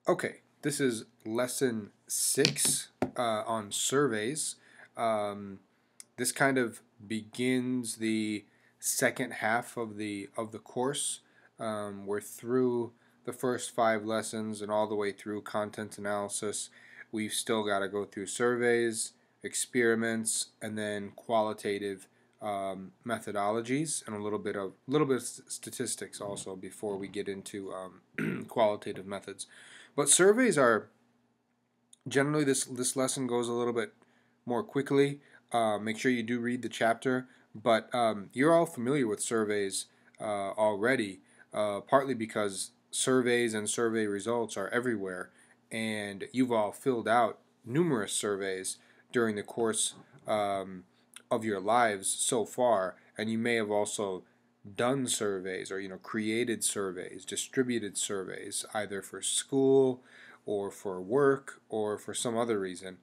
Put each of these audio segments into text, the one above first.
Okay, this is lesson 6 on surveys. Um, this kind of begins the second half of the course. We're through the first 5 lessons and all the way through content analysis. We've still got to go through surveys, experiments, and then qualitative methodologies, and a little bit of statistics also before we get into qualitative methods. But surveys are generally this lesson goes a little bit more quickly. Make sure you do read the chapter, but you're all familiar with surveys already, partly because surveys and survey results are everywhere, and you've all filled out numerous surveys during the course of your lives so far, and you may have also done surveys or created surveys, distributed surveys, either for school or for work or for some other reason.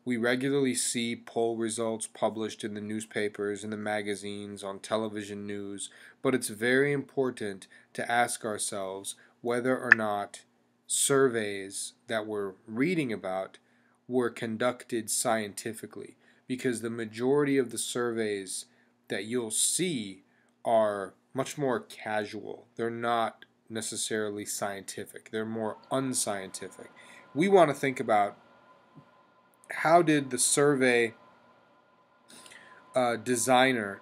We regularly see poll results published in the newspapers, in the magazines, on television news, but it's very important to ask ourselves whether or not surveys that we're reading about were conducted scientifically, because the majority of the surveys that you'll see are much more casual. They're not necessarily scientific. They're more unscientific. We want to think about how did the survey designer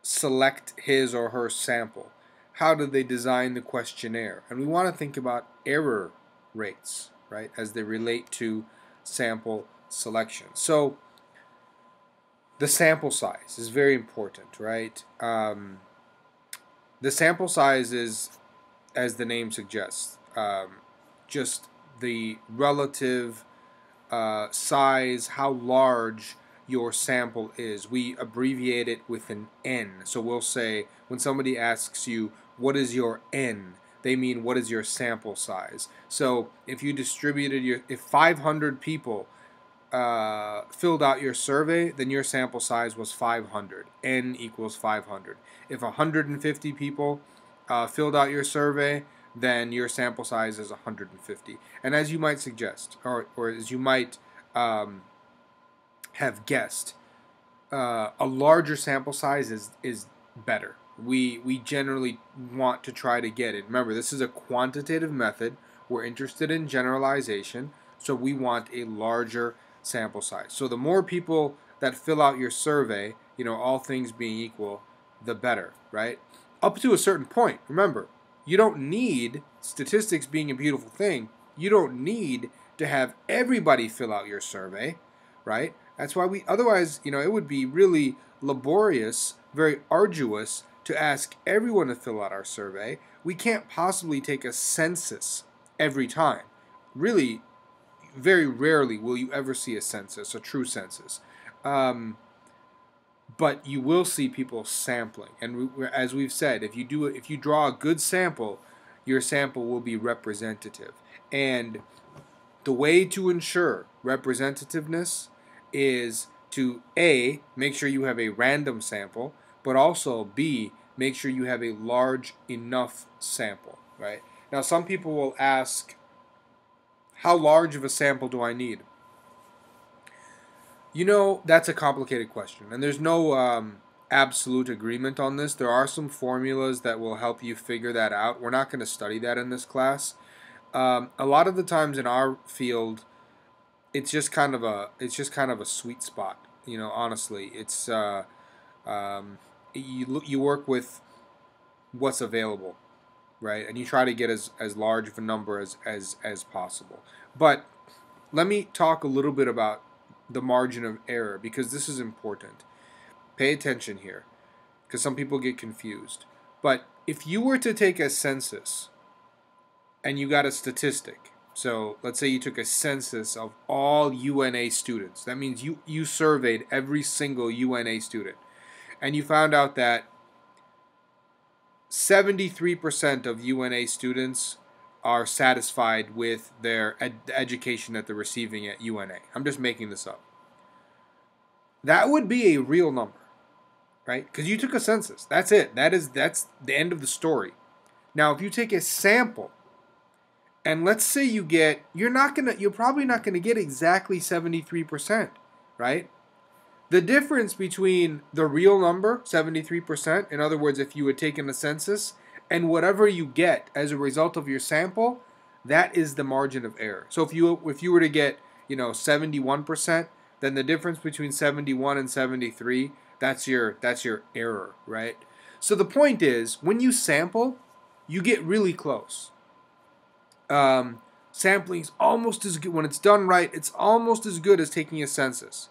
select his or her sample? How did they design the questionnaire? And we want to think about error rates, right, as they relate to sample selection. So the sample size is very important, right? The sample size is, as the name suggests, just the relative size, how large your sample is. We abbreviate it with an N. So we'll say, when somebody asks you, what is your N? They mean, what is your sample size? So if you distributed if 500 people filled out your survey, then your sample size was 500. N equals 500. If 150 people filled out your survey, then your sample size is 150. And as you might suggest, or as you might have guessed, a larger sample size is better. We generally want to try to get it. Remember, this is a quantitative method. We're interested in generalization, so we want a larger sample size. So the more people that fill out your survey, all things being equal, the better, right? Up to a certain point. Remember, you don't need, statistics being a beautiful thing, you don't need to have everybody fill out your survey, right? That's why otherwise, it would be really laborious, very arduous to ask everyone to fill out our survey. We can't possibly take a census every time. Really, very rarely will you ever see a census, a true census. But you will see people sampling, and as we've said, if you draw a good sample, your sample will be representative. And the way to ensure representativeness is to A, make sure you have a random sample, but also B, make sure you have a large enough sample, right? Now, some people will ask, how large of a sample do I need? That's a complicated question, and there's no absolute agreement on this. There are some formulas that will help you figure that out. We're not going to study that in this class. A lot of the times in our field, it's just kind of a sweet spot. Honestly, it's you work with what's available, right? And you try to get as large of a number as possible. But let me talk a little bit about the margin of error, because this is important. Pay attention here, because some people get confused. But if you were to take a census and you got a statistic, so let's say you took a census of all UNA students. That means you surveyed every single UNA student, and you found out that 73% of UNA students are satisfied with their education that they're receiving at UNA. I'm just making this up. That would be a real number, right? Because you took a census. That's it. That's the end of the story. Now, if you take a sample And let's say you're probably not gonna get exactly 73%, right? The difference between the real number, 73%, in other words, if you had taken a census, and whatever you get as a result of your sample, that is the margin of error. So if you were to get, 71%, then the difference between 71 and 73, that's your error, right? So the point is, when you sample, you get really close. Sampling's almost as good when it's done right. It's almost as good as taking a census.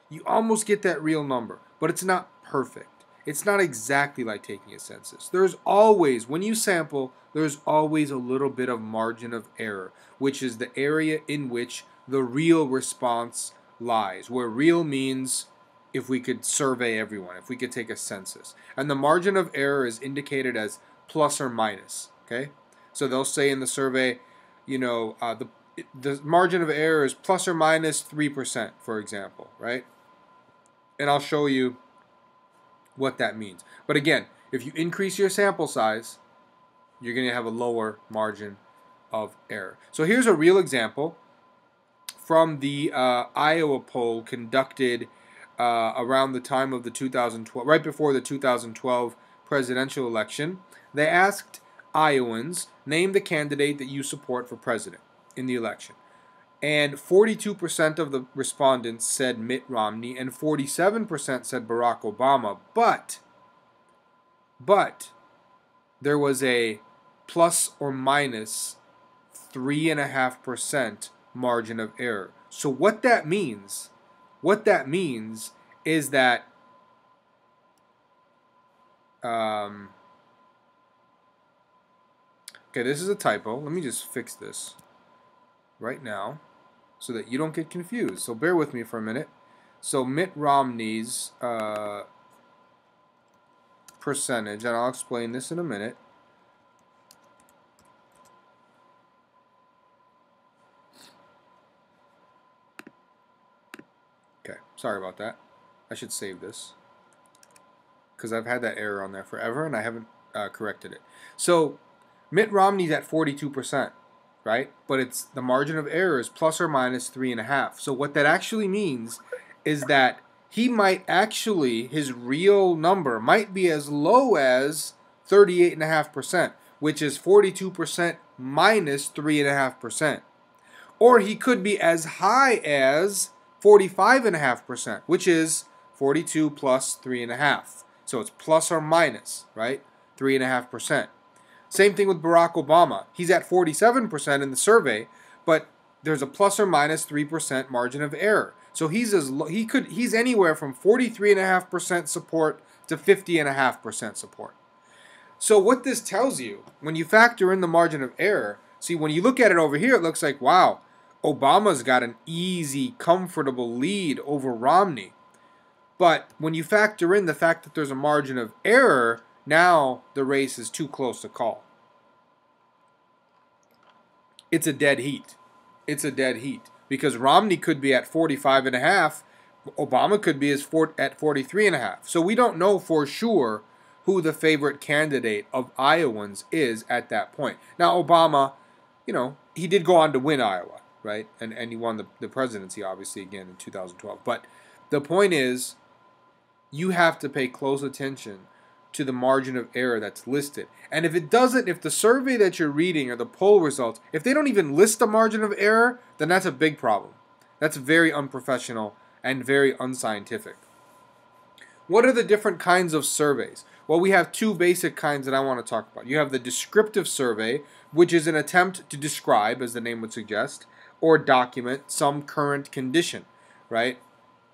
You almost get that real number, but it's not perfect. It's not exactly like taking a census. There's always, when you sample, there's always a little bit of margin of error, which is the area in which the real response lies, where real means if we could survey everyone, if we could take a census. And the margin of error is indicated as plus or minus, okay? So they'll say in the survey, the margin of error is plus or minus 3%, for example, right? And I'll show you what that means. But again, if you increase your sample size, you're going to have a lower margin of error. So here's a real example from the Iowa poll conducted around the time of the 2012, right before the 2012 presidential election. They asked Iowans, name the candidate that you support for president in the election. And 42% of the respondents said Mitt Romney, and 47% said Barack Obama. But there was a plus or minus 3.5% margin of error. So what that means is that okay, this is a typo. Let me just fix this right now so that you don't get confused. So bear with me for a minute. So Mitt Romney's percentage, and I'll explain this in a minute. Okay, sorry about that. I should save this because I've had that error on there forever and I haven't corrected it. So Mitt Romney's at 42%. Right? But it's the margin of error is plus or minus 3.5. So what that actually means is that he might actually, his real number might be as low as 38.5%, which is 42% minus 3.5%. Or he could be as high as 45.5%, which is 42 plus 3.5. So it's plus or minus, right? 3.5%. Same thing with Barack Obama. He's at 47% in the survey, but there's a plus or minus 3% margin of error. So he's anywhere from 43.5% support to 50.5% support. So what this tells you, when you factor in the margin of error, see, when you look at it over here, it looks like, wow, Obama's got an easy, comfortable lead over Romney. But when you factor in the fact that there's a margin of error, now the race is too close to call. It's a dead heat. It's a dead heat. Because Romney could be at 45.5, Obama could be at 43.5. So we don't know for sure who the favorite candidate of Iowans is at that point. Now Obama, he did go on to win Iowa, right? And he won the presidency, obviously, again in 2012. But the point is, you have to pay close attention to the margin of error that's listed. And if the survey that you're reading or the poll results, if they don't even list the margin of error, then that's a big problem. That's very unprofessional and very unscientific. What are the different kinds of surveys? Well, we have two basic kinds that I want to talk about. You have the descriptive survey, which is an attempt to describe, as the name would suggest, or document some current condition, right?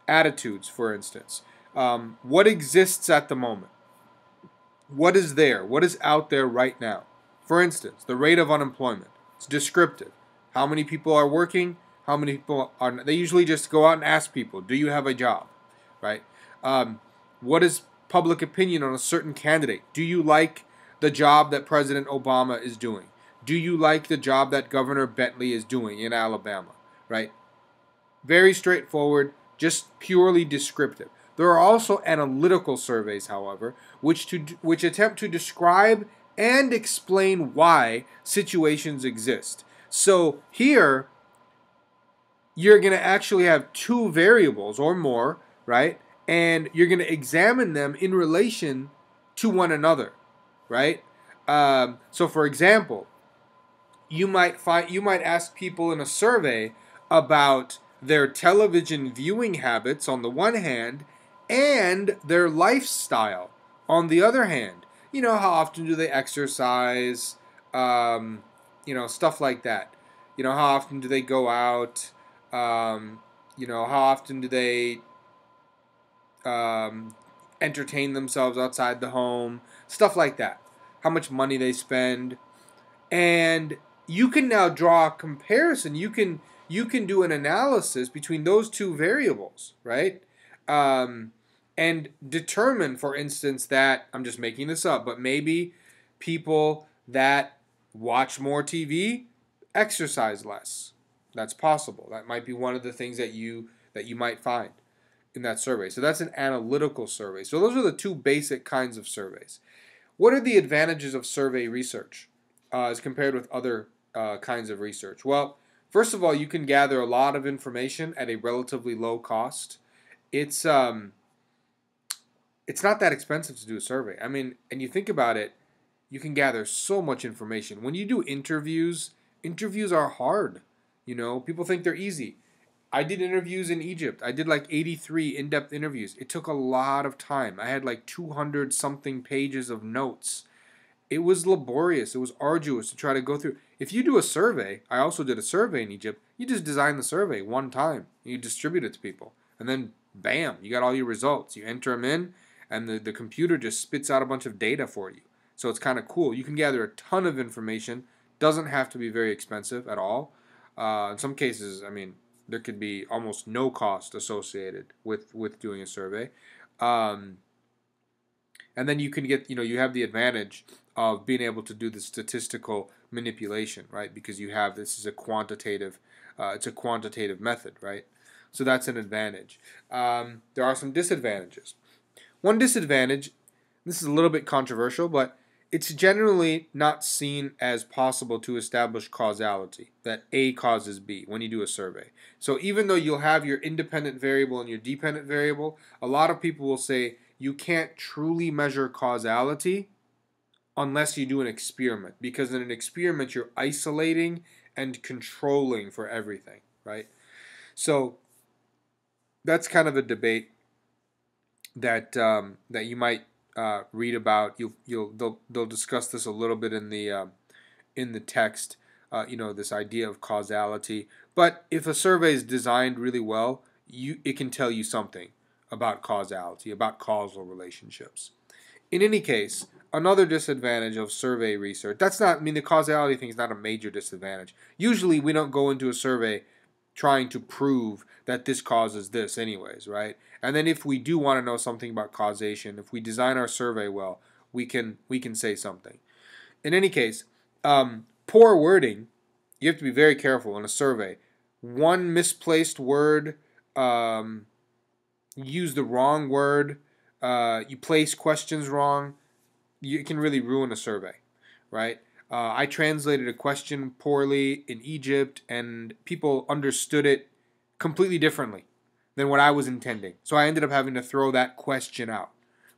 Attitudes, for instance. What exists at the moment? What is there? What is out there right now? For instance, the rate of unemployment. It's descriptive. How many people are working? How many people are... They usually just go out and ask people, do you have a job? Right? What is public opinion on a certain candidate? Do you like the job that President Obama is doing? Do you like the job that Governor Bentley is doing in Alabama? Right? Very straightforward, just purely descriptive. There are also analytical surveys, however, which attempt to describe and explain why situations exist. So here, you're going to actually have two variables or more, right? And you're going to examine them in relation to one another, right? So, for example, you might ask people in a survey about their television viewing habits on the one hand and their lifestyle on the other hand. You know, how often do they exercise? Stuff like that. You know, how often do they go out? How often do they um, entertain themselves outside the home? Stuff like that. How much money they spend. And you can now draw a comparison. You can do an analysis between those two variables, right? And determine, for instance, that I'm just making this up, but maybe people that watch more TV exercise less. That's possible. That might be one of the things that you might find in that survey. So that's an analytical survey. So those are the two basic kinds of surveys. What are the advantages of survey research as compared with other kinds of research? Well, first of all, you can gather a lot of information at a relatively low cost. It's not that expensive to do a survey. I mean, and you think about it, you can gather so much information. When you do interviews, interviews are hard. You know, people think they're easy. I did interviews in Egypt. I did like 83 in-depth interviews. It took a lot of time. I had like 200 something pages of notes. It was laborious. It was arduous to try to go through. If you do a survey, I also did a survey in Egypt, you just design the survey one time. You distribute it to people. And then, bam, you got all your results. You enter them in, and the computer just spits out a bunch of data for you. So it's kind of cool. You can gather a ton of information. Doesn't have to be very expensive at all. In some cases, I mean, there could be almost no cost associated with doing a survey. And then you can get, you have the advantage of being able to do the statistical manipulation, right? Because this is a quantitative, it's a quantitative method, right? So that's an advantage. There are some disadvantages. One disadvantage, this is a little bit controversial, but it's generally not seen as possible to establish causality, that A causes B when you do a survey. So even though you'll have your independent variable and your dependent variable, a lot of people will say you can't truly measure causality unless you do an experiment, because in an experiment you're isolating and controlling for everything, right? So that's kind of a debate that that you might read about. They'll discuss this a little bit in the text. This idea of causality. But if a survey is designed really well, it can tell you something about causality, about causal relationships. In any case, another disadvantage of survey research, the causality thing is not a major disadvantage. Usually we don't go into a survey trying to prove that this causes this anyways, right? And then if we do want to know something about causation, if we design our survey well, we can say something. In any case, poor wording, you have to be very careful in a survey. One misplaced word, you use the wrong word, you place questions wrong, you can really ruin a survey, right? I translated a question poorly in Egypt, and people understood it completely differently than what I was intending. So I ended up having to throw that question out.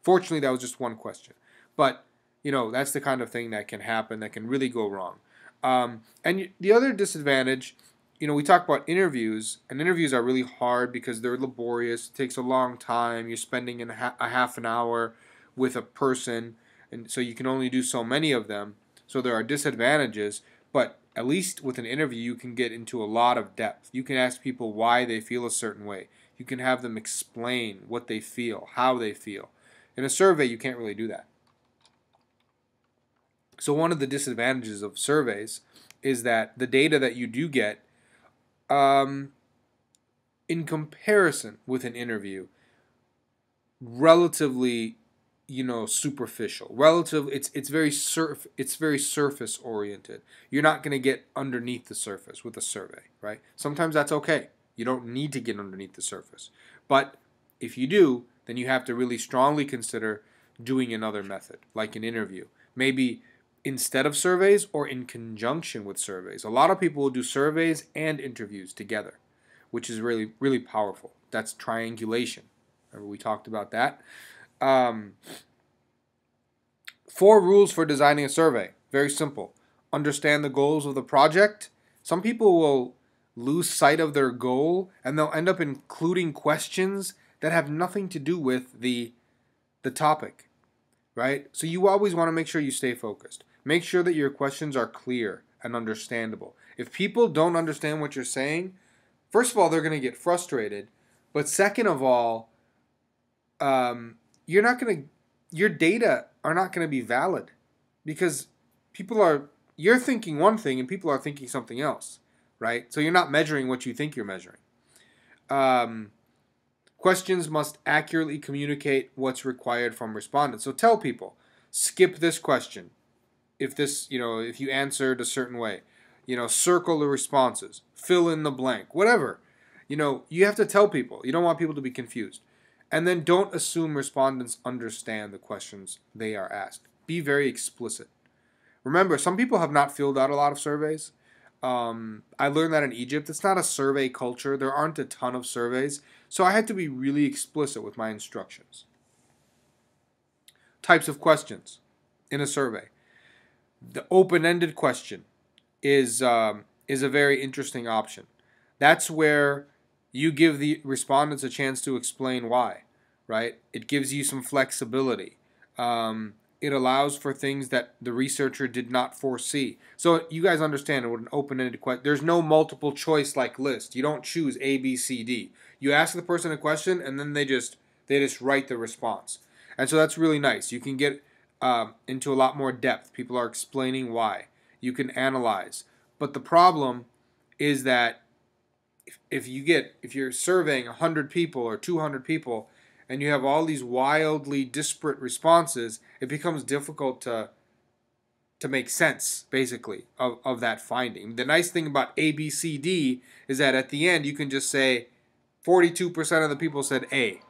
Fortunately, that was just one question. But, that's the kind of thing that can happen, that can really go wrong. And the other disadvantage, we talk about interviews, and interviews are really hard because they're laborious. It takes a long time. You're spending a half an hour with a person, and so you can only do so many of them. So there are disadvantages, but at least with an interview, you can get into a lot of depth. You can ask people why they feel a certain way. You can have them explain what they feel, how they feel. In a survey, you can't really do that. So one of the disadvantages of surveys is that the data that you do get, in comparison with an interview, relatively superficial. It's very surface oriented. You're not going to get underneath the surface with a survey, right? Sometimes that's okay. You don't need to get underneath the surface. But if you do, then you have to really strongly consider doing another method, like an interview. Maybe instead of surveys or in conjunction with surveys. A lot of people will do surveys and interviews together, which is really, really powerful. That's triangulation. Remember we talked about that. 4 rules for designing a survey. Very simple. Understand the goals of the project. Some people will lose sight of their goal and they'll end up including questions that have nothing to do with the topic, right? So you always want to make sure you stay focused. Make sure that your questions are clear and understandable. If people don't understand what you're saying, first of all, they're going to get frustrated. But second of all, your data are not going to be valid because you're thinking one thing and people are thinking something else, right? So you're not measuring what you think you're measuring. Questions must accurately communicate what's required from respondents. So tell people, skip this question if you answered a certain way. Circle the responses, fill in the blank, whatever. You have to tell people. You don't want people to be confused. And then don't assume respondents understand the questions they are asked. Be very explicit. Remember, some people have not filled out a lot of surveys. I learned that in Egypt. It's not a survey culture. There aren't a ton of surveys. So I had to be really explicit with my instructions. Types of questions in a survey. The open-ended question is a very interesting option. That's where you give the respondents a chance to explain why, right? It gives you some flexibility. It allows for things that the researcher did not foresee. So you guys understand what an open-ended question. There's no multiple choice like list. You don't choose A, B, C, D. You ask the person a question and then they just write the response. And so that's really nice. You can get into a lot more depth. People are explaining why. You can analyze. But the problem is that if you're surveying 100 people or 200 people and you have all these wildly disparate responses, it becomes difficult to make sense, basically, of that finding. The nice thing about A, B, C, D is that at the end you can just say 42% of the people said A.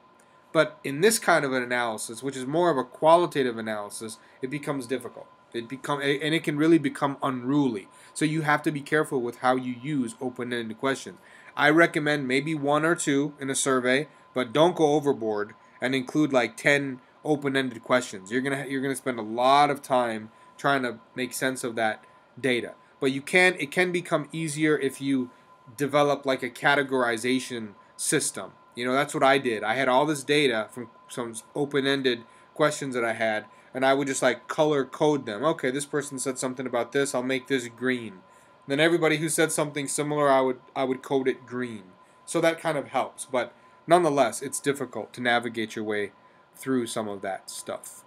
But in this kind of an analysis, which is more of a qualitative analysis, it becomes difficult. And it can really become unruly. So you have to be careful with how you use open-ended questions. I recommend maybe 1 or 2 in a survey, but don't go overboard and include like 10 open-ended questions. You're gonna spend a lot of time trying to make sense of that data. But it can become easier if you develop like a categorization system. That's what I did. I had all this data from some open-ended questions that I had, and I would just like color code them. Okay, this person said something about this. I'll make this green. Then everybody who said something similar, I would code it green. So that kind of helps, but nonetheless, it's difficult to navigate your way through some of that stuff.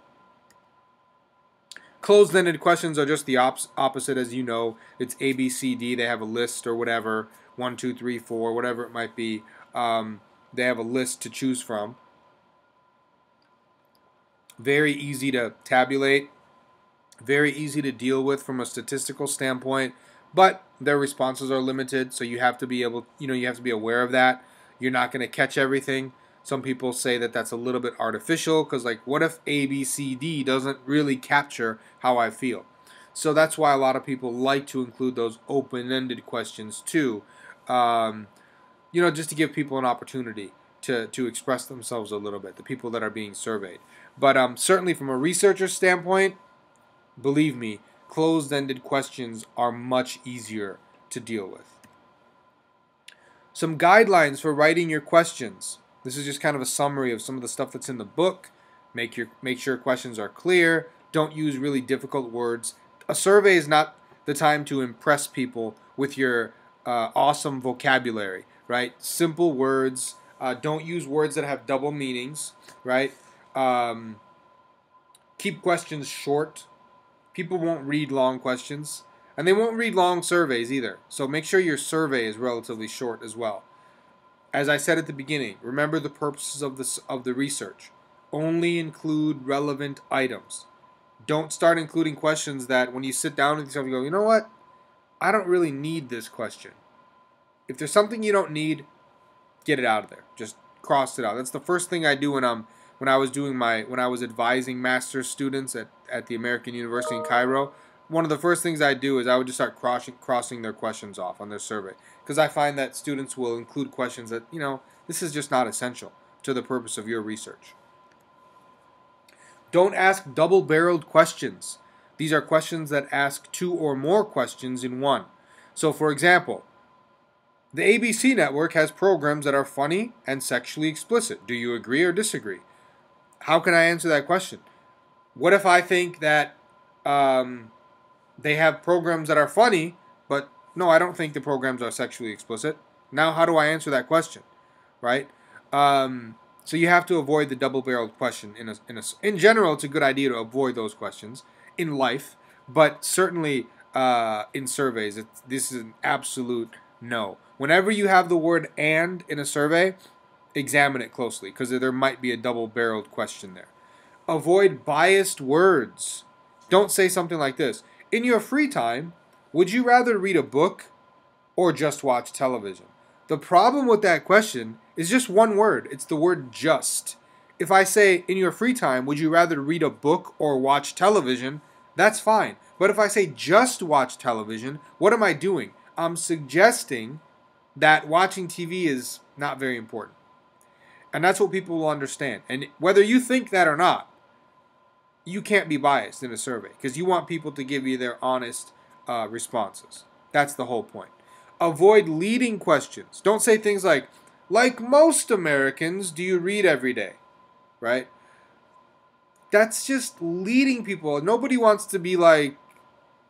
Closed-ended questions are just the opposite, as you know. It's A, B, C, D. They have a list or whatever, 1, 2, 3, 4, whatever it might be. They have a list to choose from. Very easy to tabulate. Very easy to deal with from a statistical standpoint. But their responses are limited, so you have to be aware of that. You're not going to catch everything. Some people say that that's a little bit artificial because, like, what if A, B, C, D doesn't really capture how I feel? So that's why a lot of people like to include those open-ended questions too, just to give people an opportunity to express themselves a little bit, the people that are being surveyed. But certainly from a researcher standpoint, believe me, closed-ended questions are much easier to deal with. Some guidelines for writing your questions. This is just kind of a summary of some of the stuff that's in the book. Make sure questions are clear. Don't use really difficult words. A survey is not the time to impress people with your awesome vocabulary, right? Simple words. Don't use words that have double meanings, right? Keep questions short. People won't read long questions, and they won't read long surveys either. So make sure your survey is relatively short as well. As I said at the beginning, remember the purposes of the research. Only include relevant items. Don't start including questions that when you sit down with yourself, you go, you know what? I don't really need this question. If there's something you don't need, get it out of there. Just cross it out. That's the first thing I do when I was advising master's students at the American University in Cairo. one of the first things I do is I would just start crossing their questions off on their survey, because I find that students will include questions that, this is just not essential to the purpose of your research. Don't ask double-barreled questions. These are questions that ask 2 or more questions in one. So, for example, the ABC network has programs that are funny and sexually explicit. Do you agree or disagree? How can I answer that question? What if I think that they have programs that are funny, but no, I don't think the programs are sexually explicit? Now, how do I answer that question, right? So you have to avoid the double-barreled question. In general, it's a good idea to avoid those questions in life, but certainly in surveys, this is an absolute no. Whenever you have the word "and" in a survey, examine it closely, because there might be a double-barreled question there. Avoid biased words. Don't say something like this. In your free time, would you rather read a book or just watch television? The problem with that question is just one word. It's the word just. If I say, in your free time, would you rather read a book or watch television? That's fine. But if I say just watch television, what am I doing? I'm suggesting that watching TV is not very important. And that's what people will understand. And whether you think that or not, you can't be biased in a survey, because you want people to give you their honest responses. That's the whole point. Avoid leading questions. Don't say things like most Americans, do you read every day? Right? That's just leading people. Nobody wants to be like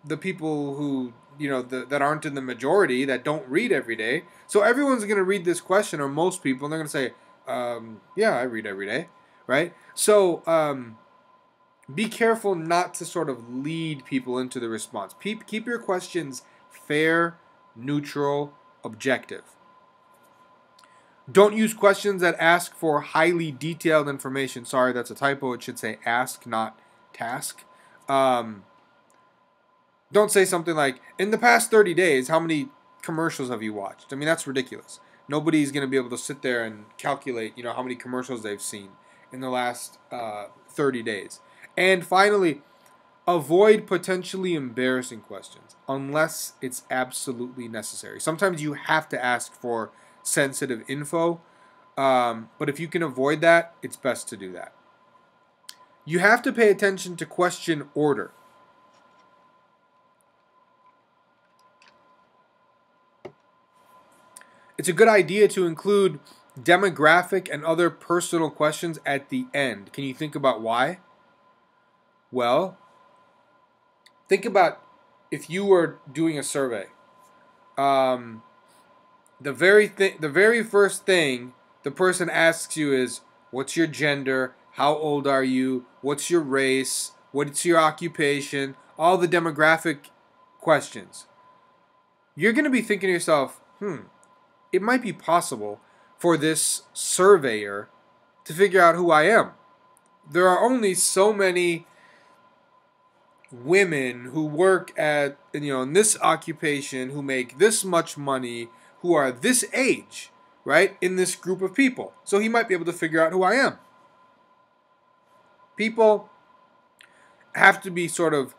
the people who, that aren't in the majority, that don't read every day. So everyone's going to read this question, or most people, and they're going to say, yeah, I read every day. Right? So, be careful not to sort of lead people into the response. Keep your questions fair, neutral, objective. Don't use questions that ask for highly detailed information. Sorry, that's a typo. It should say ask, not task. Don't say something like, in the past 30 days, how many commercials have you watched? I mean, that's ridiculous. Nobody's going to be able to sit there and calculate, how many commercials they've seen in the last 30 days. And finally, avoid potentially embarrassing questions unless it's absolutely necessary. Sometimes you have to ask for sensitive info, but if you can avoid that, it's best to do that. You have to pay attention to question order. It's a good idea to include demographic and other personal questions at the end. Can you think about why? Well, think about if you were doing a survey. The very first thing the person asks you is, what's your gender? How old are you? What's your race? What's your occupation? All the demographic questions. You're going to be thinking to yourself, it might be possible for this surveyor to figure out who I am. There are only so many women who work at, in this occupation, who make this much money, who are this age, right, in this group of people. So he might be able to figure out who I am. People have to be sort of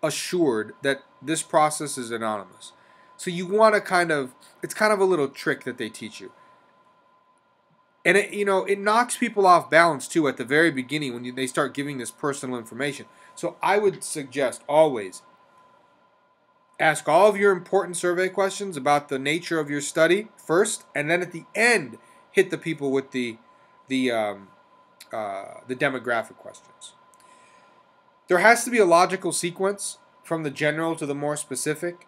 assured that this process is anonymous. So you want to it's kind of a little trick that they teach you. And it knocks people off balance too at the very beginning when they start giving this personal information. So I would suggest always ask all of your important survey questions about the nature of your study first, and then at the end hit the people with the demographic questions. There has to be a logical sequence from the general to the more specific.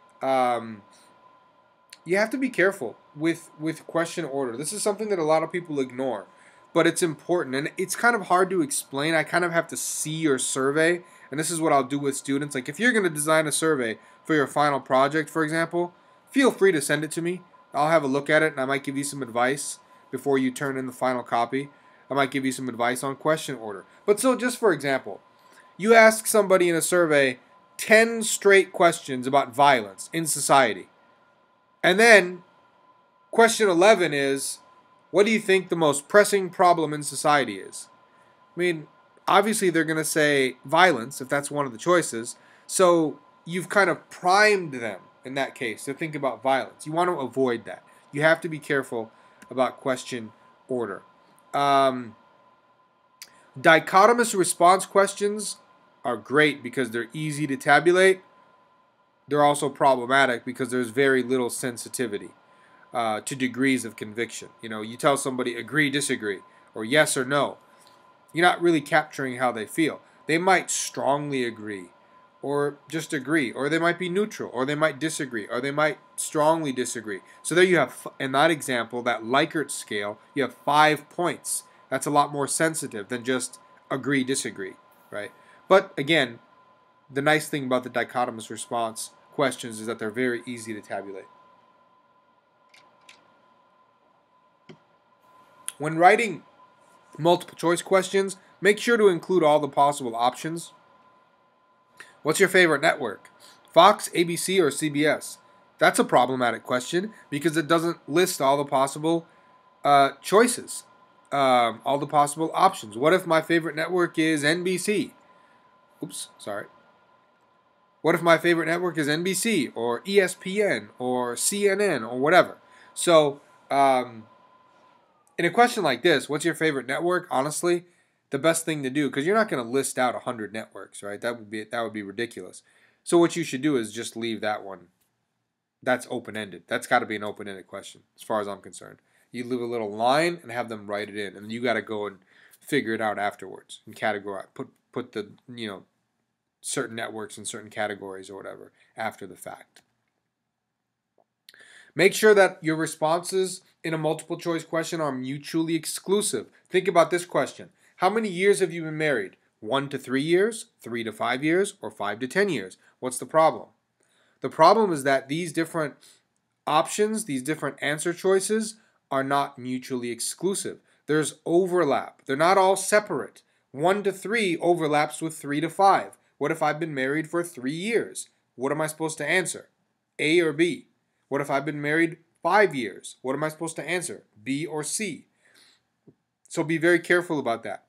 You have to be careful with question order. This is something that a lot of people ignore, but it's important, and it's kind of hard to explain. I kind of have to see your survey, and this is what I'll do with students. Like, if you're going to design a survey for your final project, for example, feel free to send it to me. I'll have a look at it, and I might give you some advice before you turn in the final copy. I might give you some advice on question order. But so, just for example, you ask somebody in a survey 10 straight questions about violence in society. And then question 11 is, what do you think the most pressing problem in society is? I mean, obviously they're going to say violence if that's one of the choices. So you've kind of primed them in that case to think about violence. You want to avoid that. You have to be careful about question order. Dichotomous response questions are great because they're easy to tabulate. They're also problematic because there's very little sensitivity to degrees of conviction. You tell somebody agree, disagree, or yes or no. You're not really capturing how they feel. They might strongly agree, or just agree, or they might be neutral, or they might disagree, or they might strongly disagree. So there you have, in that example, that Likert scale, you have 5 points. That's a lot more sensitive than just agree, disagree, right? But again, the nice thing about the dichotomous response questions is that they're very easy to tabulate. When writing multiple choice questions, make sure to include all the possible options. What's your favorite network? Fox, ABC, or CBS? That's a problematic question because it doesn't list all the possible choices, all the possible options. What if my favorite network is NBC? Oops, sorry. What if my favorite network is NBC or ESPN or CNN or whatever? So, in a question like this, what's your favorite network? Honestly, the best thing to do, because you're not going to list out 100 networks, right? That would be ridiculous. So what you should do is just leave that one. That's open-ended. That's got to be an open-ended question, as far as I'm concerned. You leave a little line and have them write it in, and you got to go and figure it out afterwards and categorize. Put the certain networks in certain categories or whatever after the fact. Make sure that your responses in a multiple choice question are mutually exclusive. Think about this question. How many years have you been married? 1 to 3 years, 3 to 5 years, or 5 to 10 years? What's the problem? The problem is that these different options, these different answer choices are not mutually exclusive. There's overlap. They're not all separate. 1 to 3 overlaps with 3 to 5. What if I've been married for 3 years? What am I supposed to answer? A or B? What if I've been married 5 years? What am I supposed to answer? B or C? So be very careful about that.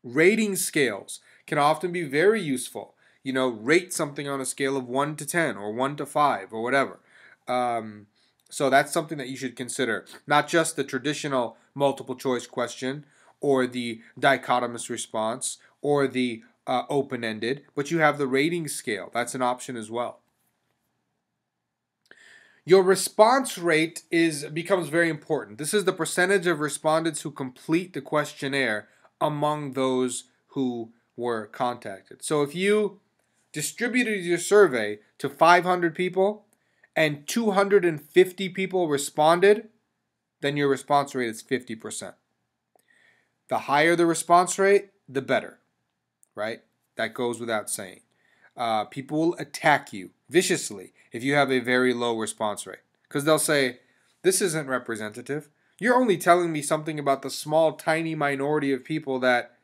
Rating scales can often be very useful. Rate something on a scale of 1 to 10 or 1 to 5 or whatever. So that's something that you should consider. Not just the traditional multiple choice question or the dichotomous response or the open-ended, but you have the rating scale. That's an option as well. Your response rate becomes very important. This is the percentage of respondents who complete the questionnaire among those who were contacted. So if you distributed your survey to 500 people and 250 people responded, then your response rate is 50%. The higher the response rate, the better, right? That goes without saying. People will attack you viciously if you have a very low response rate, because they'll say, this isn't representative. You're only telling me something about the small, tiny minority of people that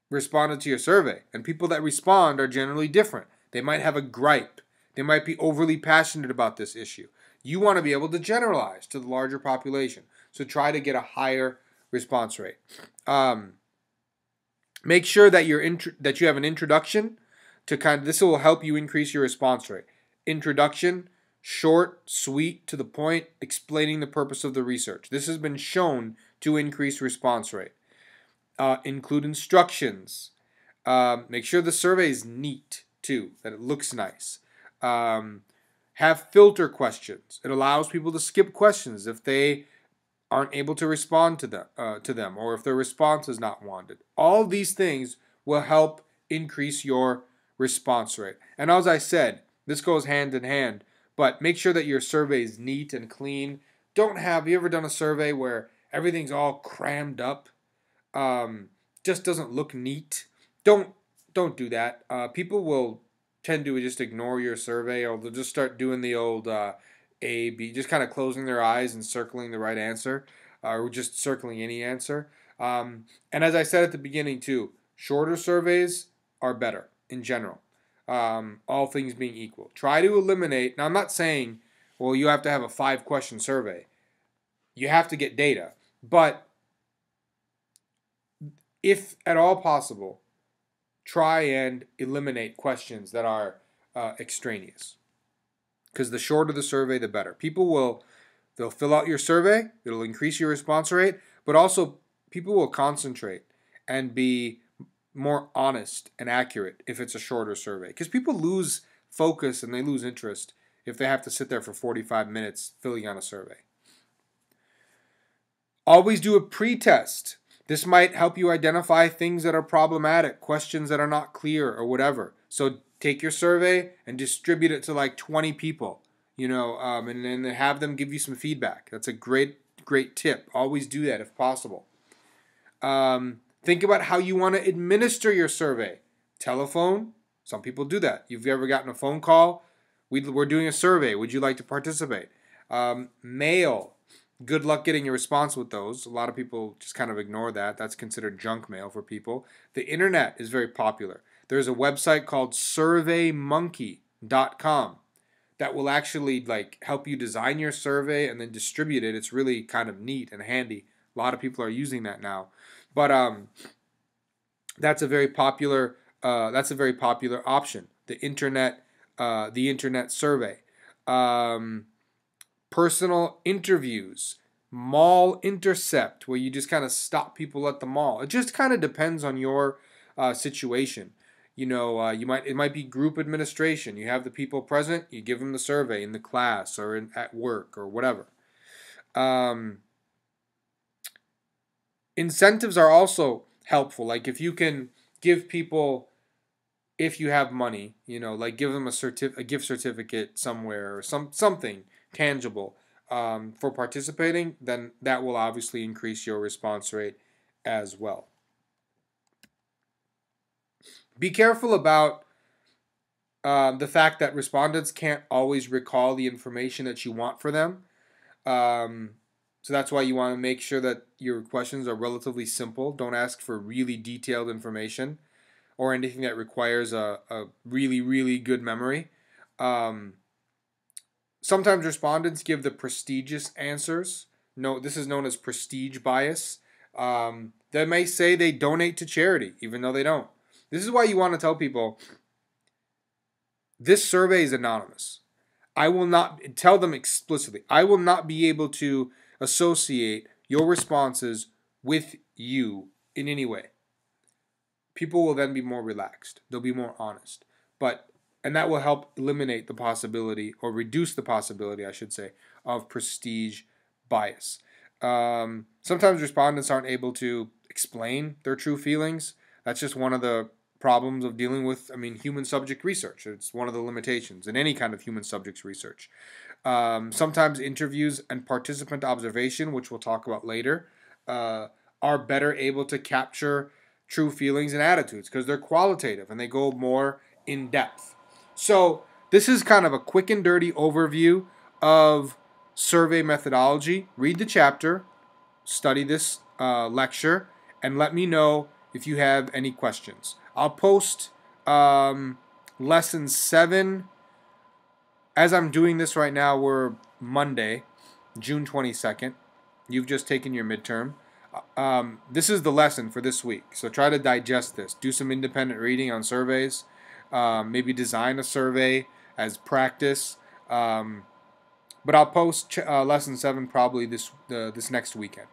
responded to your survey. And people that respond are generally different. They might have a gripe. They might be overly passionate about this issue. You want to be able to generalize to the larger population. So try to get a higher response rate. Make sure that you have an introduction to this will help you increase your response rate. Introduction, short, sweet, to the point, explaining the purpose of the research. This has been shown to increase response rate. Include instructions. Make sure the survey is neat too, that it looks nice. Have filter questions. It allows people to skip questions if they aren't able to respond to them, or if their response is not wanted. All these things will help increase your response rate. And as I said, this goes hand in hand, but make sure that your survey is neat and clean. Have you ever done a survey where everything's all crammed up? Just doesn't look neat? Don't do that. People will tend to just ignore your survey, or they'll just start doing the old A, B, just kind of closing their eyes and circling the right answer, or just circling any answer. And as I said at the beginning too, shorter surveys are better in general, all things being equal. Try to eliminate, now I'm not saying, well, you have to have a 5-question survey. You have to get data, but if at all possible, try and eliminate questions that are extraneous. Because the shorter the survey, the better. They'll fill out your survey. It'll increase your response rate, but also people will concentrate and be more honest and accurate if it's a shorter survey. Because people lose focus and they lose interest if they have to sit there for 45 minutes filling out a survey. Always do a pre-test. This might help you identify things that are problematic, questions that are not clear, or whatever. So take your survey and distribute it to like 20 people, and then have them give you some feedback. That's a great tip. Always do that if possible. Think about how you want to administer your survey. Telephone. Some people do that. You've ever gotten a phone call? We're doing a survey. Would you like to participate? Mail. Good luck getting a response with those. A lot of people just kind of ignore that. That's considered junk mail for people. The internet is very popular. There's a website called surveymonkey.com that will actually help you design your survey and then distribute it. It's really kind of neat and handy. A lot of people are using that now. But that's a very popular option. The internet survey. Personal interviews, mall intercept, where you just kind of stop people at the mall. It just kind of depends on your situation. It might be group administration. You have the people present, you give them the survey in the class or at work or whatever. Incentives are also helpful. Like if you can give people, if you have money, give them a gift certificate somewhere or something tangible for participating, then that will obviously increase your response rate as well. Be careful about the fact that respondents can't always recall the information that you want for them. So that's why you want to make sure that your questions are relatively simple. Don't ask for really detailed information or anything that requires a really, really good memory. Sometimes respondents give the prestigious answers. No, this is known as prestige bias. They may say they donate to charity, even though they don't. This is why you want to tell people, this survey is anonymous. I will not tell them explicitly. I will not be able to associate your responses with you in any way. People will then be more relaxed. They'll be more honest. And that will help eliminate the possibility, or reduce the possibility, I should say, of prestige bias. Sometimes respondents aren't able to explain their true feelings. That's just one of the problems of dealing with, human subject research. It's one of the limitations in any kind of human subjects research. Sometimes interviews and participant observation, which we'll talk about later, are better able to capture true feelings and attitudes because they're qualitative and they go more in depth. So this is kind of a quick and dirty overview of survey methodology. Read the chapter, study this lecture, and let me know if you have any questions. I'll post Lesson 7. As I'm doing this right now, we're Monday, June 22nd. You've just taken your midterm. This is the lesson for this week, so try to digest this. Do some independent reading on surveys. Maybe design a survey as practice. But I'll post Lesson 7 probably this next weekend.